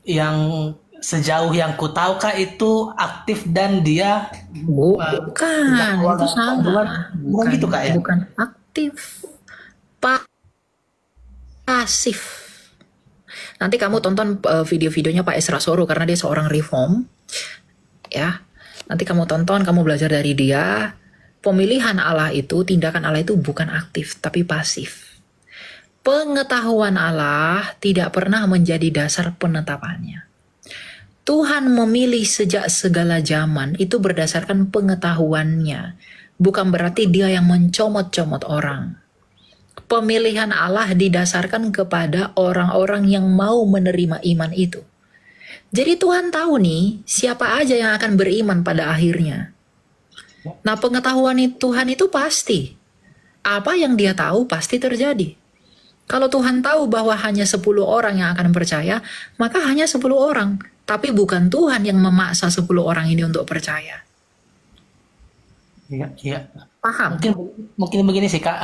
yang sejauh yang ku tahu Kak itu aktif dan dia sejak Bukan, awal itu dalam kandungan salah. bukan Bukan, gitu Kak ya? bukan aktif, pasif. Nanti kamu tonton video-videonya Pak Esra Soro karena dia seorang reform, ya. Nanti kamu tonton, kamu belajar dari dia. Pemilihan Allah itu, tindakan Allah itu bukan aktif, tapi pasif. Pengetahuan Allah tidak pernah menjadi dasar penetapannya. Tuhan memilih sejak segala zaman itu berdasarkan pengetahuannya. Bukan berarti dia yang mencomot-comot orang. Pemilihan Allah didasarkan kepada orang-orang yang mau menerima iman itu. Jadi Tuhan tahu nih siapa aja yang akan beriman pada akhirnya. Nah pengetahuan Tuhan itu pasti. Apa yang dia tahu pasti terjadi. Kalau Tuhan tahu bahwa hanya 10 orang yang akan percaya, maka hanya 10 orang. Tapi bukan Tuhan yang memaksa 10 orang ini untuk percaya. Iya, iya. Paham? Mungkin mungkin begini sih Kak,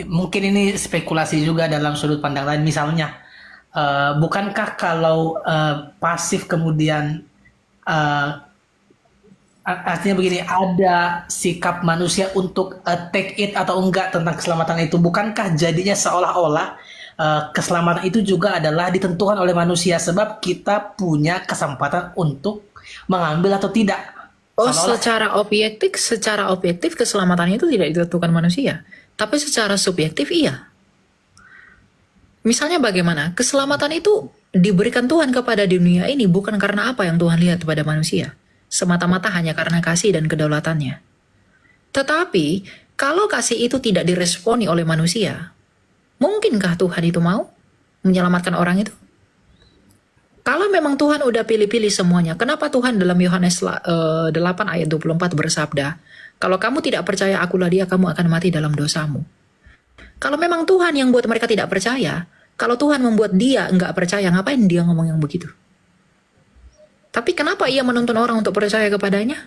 mungkin ini spekulasi juga dalam sudut pandang lain. Misalnya, bukankah kalau pasif kemudian eh, artinya begini, ada sikap manusia untuk take it atau enggak tentang keselamatan itu, bukankah jadinya seolah-olah keselamatan itu juga adalah ditentukan oleh manusia sebab kita punya kesempatan untuk mengambil atau tidak. Oh, Seolah-olah secara objektif keselamatan itu tidak ditentukan manusia. Tapi secara subjektif iya. Misalnya bagaimana? Keselamatan itu diberikan Tuhan kepada dunia ini bukan karena apa yang Tuhan lihat pada manusia. Semata-mata hanya karena kasih dan kedaulatannya. Tetapi, kalau kasih itu tidak diresponi oleh manusia, mungkinkah Tuhan itu mau menyelamatkan orang itu? Kalau memang Tuhan udah pilih-pilih semuanya, kenapa Tuhan dalam Yohanes 8 ayat 24 bersabda, kalau kamu tidak percaya akulah dia, kamu akan mati dalam dosamu. Kalau memang Tuhan yang buat mereka tidak percaya, kalau Tuhan membuat dia nggak percaya, ngapain dia ngomong yang begitu? Tapi kenapa ia menuntun orang untuk percaya kepadanya?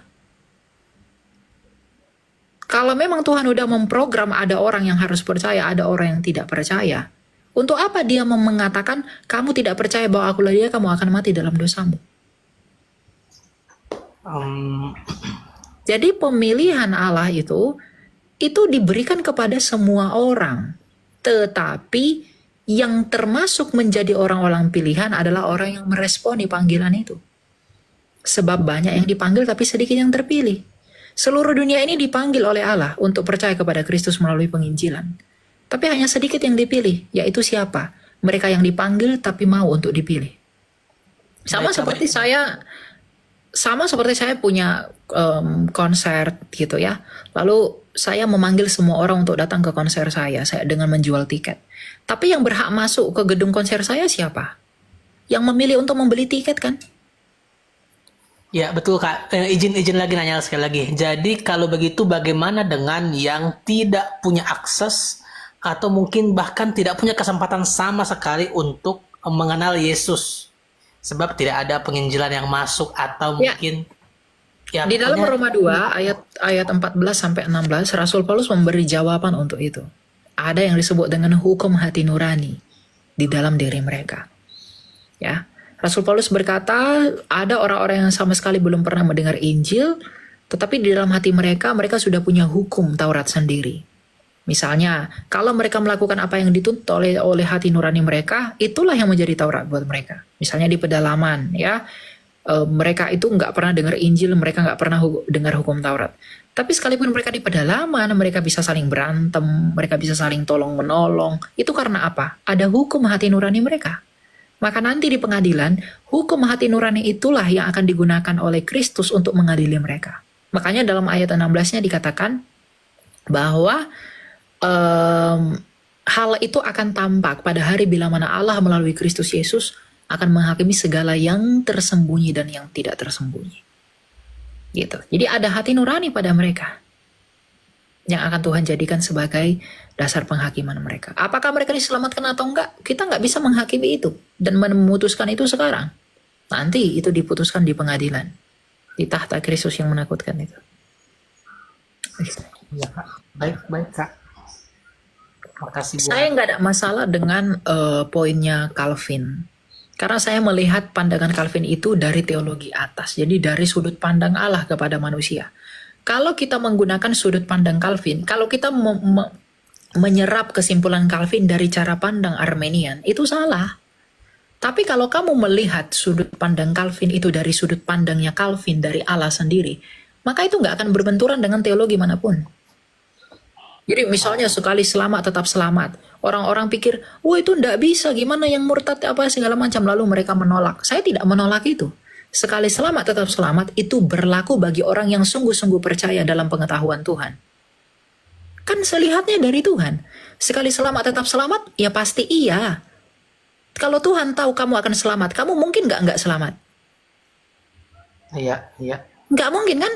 Kalau memang Tuhan udah memprogram ada orang yang harus percaya, ada orang yang tidak percaya, untuk apa dia mengatakan, kamu tidak percaya bahwa akulah dia, kamu akan mati dalam dosamu? em, Jadi pemilihan Allah itu diberikan kepada semua orang. Tetapi yang termasuk menjadi orang-orang pilihan adalah orang yang meresponi panggilan itu. Sebab banyak yang dipanggil tapi sedikit yang terpilih. Seluruh dunia ini dipanggil oleh Allah untuk percaya kepada Kristus melalui penginjilan. Tapi hanya sedikit yang dipilih, yaitu siapa? Mereka yang dipanggil tapi mau untuk dipilih. Sama baik Kak, baik. seperti saya punya konser gitu ya. Lalu saya memanggil semua orang untuk datang ke konser saya dengan menjual tiket. Tapi yang berhak masuk ke gedung konser saya siapa? Yang memilih untuk membeli tiket kan? Ya, betul Kak. Izin lagi nanya sekali lagi. Jadi kalau begitu bagaimana dengan yang tidak punya akses atau mungkin bahkan tidak punya kesempatan sama sekali untuk mengenal Yesus? Sebab tidak ada penginjilan yang masuk atau Ya, mungkin ya di dalam pokoknya Roma 2 ayat 14 sampai 16 Rasul Paulus memberi jawaban untuk itu. Ada yang disebut dengan hukum hati nurani di dalam diri mereka. Ya. Rasul Paulus berkata, ada orang-orang yang sama sekali belum pernah mendengar Injil, tetapi di dalam hati mereka, mereka sudah punya hukum Taurat sendiri. Misalnya, kalau mereka melakukan apa yang dituntut oleh hati nurani mereka, itulah yang menjadi Taurat buat mereka. Misalnya di pedalaman, ya, mereka itu nggak pernah dengar Injil, mereka nggak pernah dengar hukum Taurat. Tapi sekalipun mereka di pedalaman, mereka bisa saling berantem, mereka bisa saling tolong menolong. Itu karena apa? Ada hukum hati nurani mereka. Maka nanti di pengadilan, hukum hati nurani itulah yang akan digunakan oleh Kristus untuk mengadili mereka. Makanya dalam ayat 16-nya dikatakan bahwa hal itu akan tampak pada hari bila mana Allah melalui Kristus Yesus akan menghakimi segala yang tersembunyi dan yang tidak tersembunyi. Gitu. Jadi ada hati nurani pada mereka yang akan Tuhan jadikan sebagai dasar penghakiman mereka. Apakah mereka diselamatkan atau enggak? Kita nggak bisa menghakimi itu dan memutuskan itu sekarang. Nanti itu diputuskan di pengadilan. Di tahta Kristus yang menakutkan itu. ya Kak. Baik, baik Kak. Makasih Saya buat nggak ada masalah dengan poinnya Calvin. Karena saya melihat pandangan Calvin itu dari teologi atas, jadi dari sudut pandang Allah kepada manusia. Kalau kita menggunakan sudut pandang Calvin, kalau kita menyerap kesimpulan Calvin dari cara pandang Armenian, itu salah. Tapi kalau kamu melihat sudut pandang Calvin itu dari sudut pandangnya Calvin, dari Allah sendiri, maka itu nggak akan berbenturan dengan teologi manapun. Jadi misalnya sekali selamat tetap selamat. Orang-orang pikir, wah itu nggak bisa, gimana yang murtad apa segala macam. Lalu mereka menolak. Saya tidak menolak itu. Sekali selamat tetap selamat itu berlaku bagi orang yang sungguh-sungguh percaya dalam pengetahuan Tuhan. Kan selihatnya dari Tuhan. Sekali selamat tetap selamat, ya pasti iya. Kalau Tuhan tahu kamu akan selamat, kamu mungkin nggak selamat? Iya, iya. Nggak mungkin kan?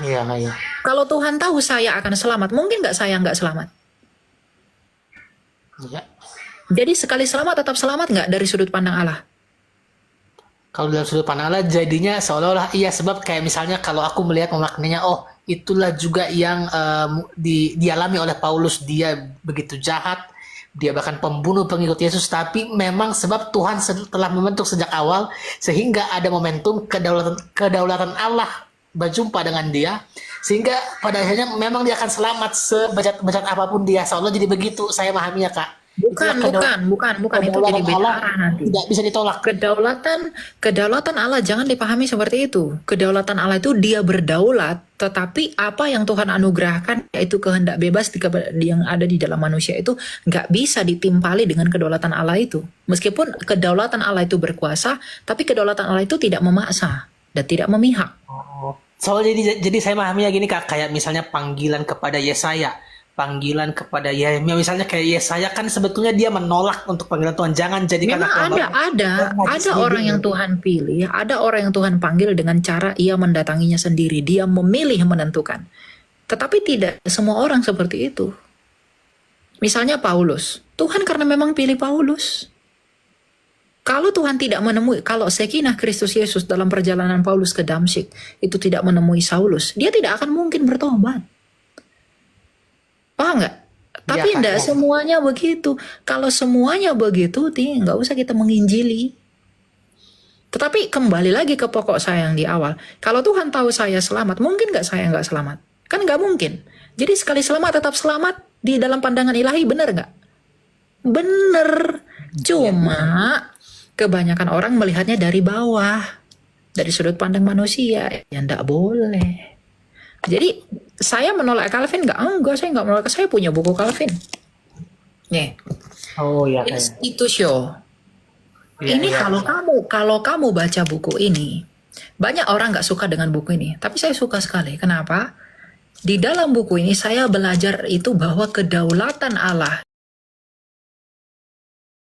Iya, iya. Kalau Tuhan tahu saya akan selamat, mungkin nggak saya nggak selamat? Iya. Jadi sekali selamat tetap selamat nggak dari sudut pandang Allah? Kalau dalam sudut pandang Allah jadinya seolah-olah iya, sebab kayak misalnya kalau aku melihat memaknainya, oh itulah juga yang dialami oleh Paulus, dia begitu jahat, dia bahkan pembunuh pengikut Yesus, tapi memang sebab Tuhan telah membentuk sejak awal sehingga ada momentum kedaulatan Allah berjumpa dengan dia, sehingga pada akhirnya memang dia akan selamat sebejat-bejat apapun dia. Seolah jadi begitu saya memahaminya, Kak. Bukan itu jadi Kedaulatan beda Allah arah nanti. tidak bisa ditolak. Kedaulatan Allah jangan dipahami seperti itu. Kedaulatan Allah itu dia berdaulat, tetapi apa yang Tuhan anugerahkan yaitu kehendak bebas yang ada di dalam manusia itu nggak bisa ditimpali dengan kedaulatan Allah itu. Meskipun kedaulatan Allah itu berkuasa, tapi kedaulatan Allah itu tidak memaksa dan tidak memihak. Oh. Soalnya jadi saya memahaminya gini, Kak, kayak misalnya panggilan kepada Yesaya, panggilan kepada Yeremia, misalnya kayak Yesaya kan sebetulnya dia menolak untuk panggilan Tuhan, jangan jadikan Memang aku ada orang yang Tuhan pilih, ada orang yang Tuhan panggil dengan cara ia mendatanginya sendiri, dia memilih menentukan. Tetapi tidak semua orang seperti itu. Misalnya Paulus, Tuhan karena memang pilih Paulus. Kalau Tuhan tidak menemui, kalau Sekinah Kristus Yesus dalam perjalanan Paulus ke Damsyik itu tidak menemui Saulus, dia tidak akan mungkin bertobat. Paham nggak? Tapi Kak. tidak semuanya begitu. Kalau semuanya begitu, nggak usah kita menginjili. Tetapi kembali lagi ke pokok saya yang di awal. Kalau Tuhan tahu saya selamat, mungkin nggak saya nggak selamat? Kan nggak mungkin. Jadi sekali selamat tetap selamat di dalam pandangan ilahi, benar nggak? Bener. Cuma kebanyakan orang melihatnya dari bawah, dari sudut pandang manusia. Ya nggak boleh. Jadi saya menolak Calvin enggak, saya nggak menolak. Saya punya buku Calvin. Nih. Oh ya. Itu show. Ini kalau kamu baca buku ini, banyak orang nggak suka dengan buku ini, tapi saya suka sekali. Kenapa? Di dalam buku ini saya belajar itu bahwa kedaulatan Allah